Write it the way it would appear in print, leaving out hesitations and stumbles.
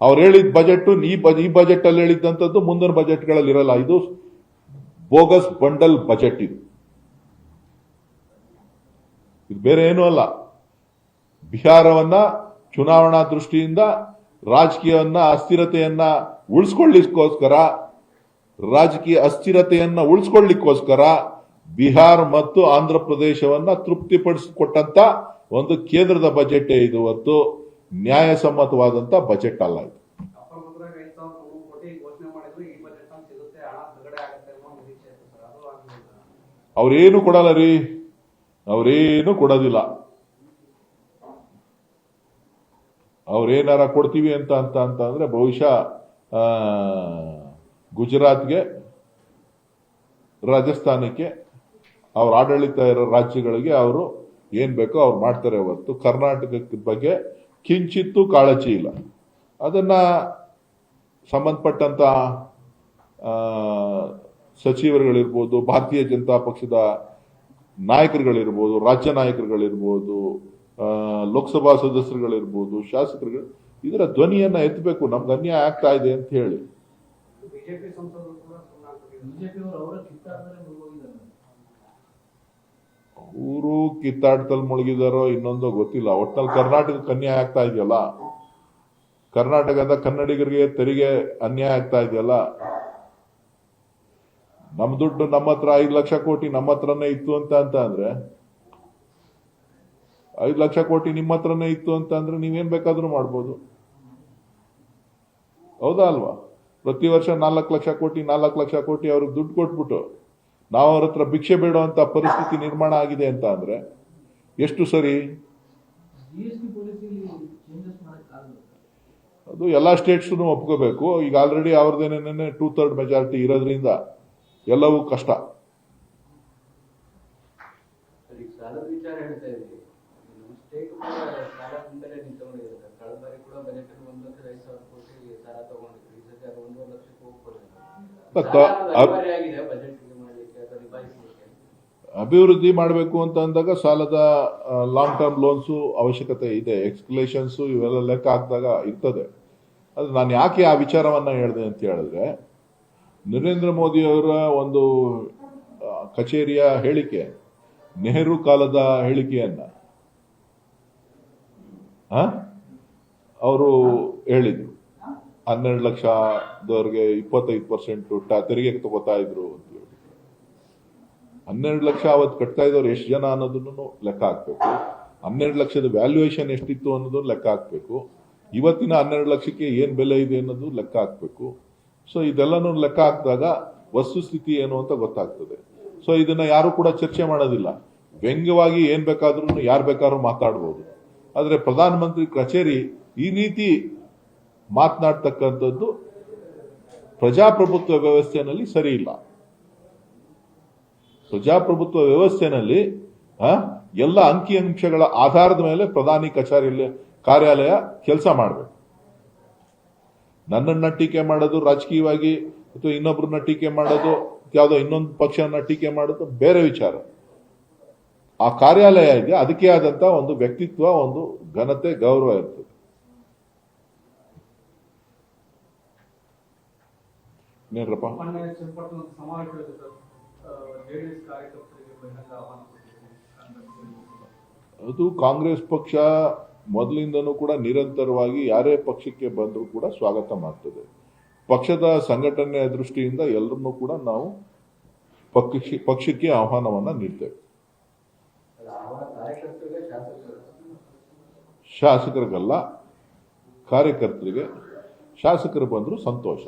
ಅವ್ರು ಹೇಳಿದ ಬಜೆಟ್ ಈ ಬಜೆಟ್ ಅಲ್ಲಿ ಹೇಳಿದ್ದಂಥದ್ದು ಮುಂದಿನ ಬಜೆಟ್ಗಳಲ್ಲಿ ಇರಲ್ಲ. ಇದು ಬೋಗಸ್ ಬಂಡಲ್ ಬಜೆಟ್. ಇದು ಬೇರೆ ಏನೂ ಅಲ್ಲ. ಬಿಹಾರವನ್ನ ಚುನಾವಣಾ ದೃಷ್ಟಿಯಿಂದ ರಾಜಕೀಯವನ್ನ ಅಸ್ಥಿರತೆಯನ್ನ ಉಳಿಸ್ಕೊಳ್ಳಿಕ್ಕೋಸ್ಕರ ಬಿಹಾರ ಮತ್ತು ಆಂಧ್ರ ಪ್ರದೇಶವನ್ನ ತೃಪ್ತಿಪಡಿಸಿಕೊಟ್ಟಂತ ಒಂದು ಕೇಂದ್ರದ ಬಜೆಟ್ ಇದು, ಹೊತ್ತು ನ್ಯಾಯಸಮ್ಮತವಾದಂತ ಬಜೆಟ್ ಅಲ್ಲ ಇದು. ಅವ್ರೇನು ಕೊಡಲ್ಲ ರೀ, ಅವ್ರೇನು ಕೊಡೋದಿಲ್ಲ. ಅವ್ರೇನಾರ ಕೊಡ್ತೀವಿ ಅಂತ ಅಂದ್ರೆ ಬಹುಶಃ ಗುಜರಾತ್ಗೆ, ರಾಜಸ್ಥಾನಕ್ಕೆ, ಅವ್ರ ಆಡಳಿತ ಇರೋ ರಾಜ್ಯಗಳಿಗೆ ಅವರು ಏನ್ ಬೇಕೋ ಅವ್ರು ಮಾಡ್ತಾರೆ ಹೊರತು ಕರ್ನಾಟಕದ ಬಗ್ಗೆ ಕಿಂಚಿತ್ತೂ ಕಾಳಜಿ ಇಲ್ಲ. ಅದನ್ನ ಸಂಬಂಧಪಟ್ಟಂತ ಸಚಿವರುಗಳಿರ್ಬೋದು, ಭಾರತೀಯ ಜನತಾ ಪಕ್ಷದ ನಾಯಕರುಗಳಿರ್ಬೋದು, ರಾಜ್ಯ ನಾಯಕರುಗಳಿರ್ಬೋದು, ಲೋಕಸಭಾ ಸದಸ್ಯರುಗಳಿರ್ಬೋದು, ಶಾಸಕರುಗಳು ಇದರ ಧ್ವನಿಯನ್ನ ಎತ್ತಬೇಕು. ನಮ್ಗೆ ಅನ್ಯಾಯ ಆಗ್ತಾ ಇದೆ ಅಂತ ಹೇಳಿ. ಅವರು ಕಿತ್ತಾಟದಲ್ಲಿ ಮುಳುಗಿದಾರೋ ಇನ್ನೊಂದೋ ಗೊತ್ತಿಲ್ಲ. ಒಟ್ನಲ್ಲಿ ಕರ್ನಾಟಕಕ್ಕೆ ಅನ್ಯಾಯ ಆಗ್ತಾ ಇದೆಯಲ್ಲ, ಕರ್ನಾಟಕದ ಕನ್ನಡಿಗರಿಗೆ ತೆರಿಗೆ ಅನ್ಯಾಯ ಆಗ್ತಾ ಇದೆಯಲ್ಲ. ನಮ್ ದುಡ್ಡು ನಮ್ಮ ಹತ್ರ 5 ಲಕ್ಷ ಕೋಟಿ ನಮ್ಮ ಹತ್ರನೇ ಇತ್ತು ಅಂತ ಅಂದ್ರೆ 5 ಲಕ್ಷ ಕೋಟಿ ನಿಮ್ಮ ಹತ್ರನೇ ಇತ್ತು ಅಂತ ಅಂದ್ರೆ ನೀವೇನ್ ಬೇಕಾದ್ರೂ ಮಾಡ್ಬೋದು. ಹೌದಾ ಅಲ್ವಾ? ಪ್ರತಿ ವರ್ಷ 4 ಲಕ್ಷ ಕೋಟಿ ಅವ್ರಿಗೆ ದುಡ್ಡು ಕೊಟ್ಬಿಟ್ಟು ನಾವು ಅವ್ರ ಹತ್ರ ಭಿಕ್ಷೆ ಬೇಡುವಂತ ಪರಿಸ್ಥಿತಿ ನಿರ್ಮಾಣ ಆಗಿದೆ ಅಂತ ಅಂದ್ರೆ ಎಷ್ಟು ಸರಿ? ಅದು ಎಲ್ಲಾ ಸ್ಟೇಟ್ಸ್ ಒಪ್ಕೋಬೇಕು. ಈಗ ಆಲ್ರೆಡಿ ಅವ್ರದ್ದೇನೆ 2/3 ಮೆಜಾರಿಟಿ ಇರೋದ್ರಿಂದ ಎಲ್ಲವೂ ಕಷ್ಟ. ಅಭಿವೃದ್ಧಿ ಮಾಡಬೇಕು ಅಂತ ಅಂದಾಗ ಸಾಲದ ಲಾಂಗ್ ಟರ್ಮ್ ಲೋನ್ಸ್ ಅವಶ್ಯಕತೆ ಇದೆ, ಎಕ್ಸ್ಕ್ಲೇಷನ್ಸ್ ಇವೆಲ್ಲ ಲೆಕ್ಕ ಹಾಕಿದಾಗ ಇರ್ತದೆ. ಅದು ನಾನು ಯಾಕೆ ಆ ವಿಚಾರವನ್ನ ಹೇಳಿದೆ ಅಂತ ಹೇಳಿದ್ರೆ, ನರೇಂದ್ರ ಮೋದಿ ಅವರ ಒಂದು ಕಚೇರಿಯ ಹೇಳಿಕೆ, ನೆಹರು ಕಾಲದ ಹೇಳಿಕೆಯನ್ನ ಅವರು ಹೇಳಿದ್ರು. 12 ಲಕ್ಷದವರೆಗೆ 25% ತೆರಿಗೆ ತಗೋತಾ ಇದ್ರು ಅಂತ ಹೇಳಿ. 12 ಲಕ್ಷ ಅವತ್ತು ಕಟ್ತಾ ಇದ್ದವ್ರು ಎಷ್ಟು ಜನ ಅನ್ನೋದನ್ನು ಲೆಕ್ಕ ಹಾಕ್ಬೇಕು. 12 ಲಕ್ಷದ ವ್ಯಾಲ್ಯೂಯೇಷನ್ ಎಷ್ಟಿತ್ತು ಅನ್ನೋದನ್ನು ಲೆಕ್ಕ ಹಾಕ್ಬೇಕು. ಇವತ್ತಿನ 12 ಲಕ್ಷಕ್ಕೆ ಏನ್ ಬೆಲೆ ಇದೆ ಅನ್ನೋದು ಲೆಕ್ಕ ಹಾಕ್ಬೇಕು. ಸೊ ಇದೆಲ್ಲನೂ ಲೆಕ್ಕ ಹಾಕಿದಾಗ ವಸ್ತುಸ್ಥಿತಿ ಏನು ಅಂತ ಗೊತ್ತಾಗ್ತದೆ. ಸೊ ಇದನ್ನ ಯಾರು ಕೂಡ ಚರ್ಚೆ ಮಾಡೋದಿಲ್ಲ. ವ್ಯಂಗ್ಯವಾಗಿ ಏನ್ ಬೇಕಾದ್ರೂ ಯಾರು ಬೇಕಾದ್ರೂ ಮಾತಾಡ್ಬೋದು. ಆದ್ರೆ ಪ್ರಧಾನಮಂತ್ರಿ ಕಚೇರಿ ಈ ರೀತಿ ಮಾತನಾಡ್ತಕ್ಕಂಥದ್ದು ಪ್ರಜಾಪ್ರಭುತ್ವ ವ್ಯವಸ್ಥೆಯಲ್ಲಿ ಸರಿ ಇಲ್ಲ. ಪ್ರಜಾಪ್ರಭುತ್ವ ವ್ಯವಸ್ಥೆಯಲ್ಲಿ ಎಲ್ಲ ಅಂಕಿಅಂಶಗಳ ಆಧಾರದ ಮೇಲೆ ಪ್ರಧಾನಿ ಕಚೇರಿಯಲ್ಲಿ ಕಾರ್ಯಾಲಯ ಕೆಲಸ ಮಾಡಬೇಕು. ನನ್ನನ್ನ ಟೀಕೆ ಮಾಡೋದು ರಾಜಕೀಯವಾಗಿ ಅಥವಾ ಇನ್ನೊಬ್ಬರನ್ನ ಟೀಕೆ ಮಾಡೋದು, ಯಾವುದೋ ಇನ್ನೊಂದು ಪಕ್ಷನ ಟೀಕೆ ಮಾಡೋದು ಬೇರೆ ವಿಚಾರ. ಆ ಕಾರ್ಯಾಲಯ ಇದೆ, ಅದಕ್ಕೆ ಆದಂತ ಒಂದು ವ್ಯಕ್ತಿತ್ವ, ಒಂದು ಘನತೆ, ಗೌರವ ಇರ್ತದೆ. ನೇರಪ್ಪ ಅದು ಕಾಂಗ್ರೆಸ್ ಪಕ್ಷ ಮೊದಲಿಂದನೂ ಕೂಡ ನಿರಂತರವಾಗಿ ಯಾರೇ ಪಕ್ಷಕ್ಕೆ ಬಂದರೂ ಕೂಡ ಸ್ವಾಗತ ಮಾಡ್ತದೆ. ಪಕ್ಷದ ಸಂಘಟನೆಯ ದೃಷ್ಟಿಯಿಂದ ಎಲ್ಲರನ್ನೂ ಕೂಡ ನಾವು ಪಕ್ಷಕ್ಕೆ ಆಹ್ವಾನವನ್ನ ನೀಡ್ತೇವೆ. ಶಾಸಕರಿಗಲ್ಲ, ಕಾರ್ಯಕರ್ತರಿಗೆ. ಶಾಸಕರು ಬಂದರೂ ಸಂತೋಷ.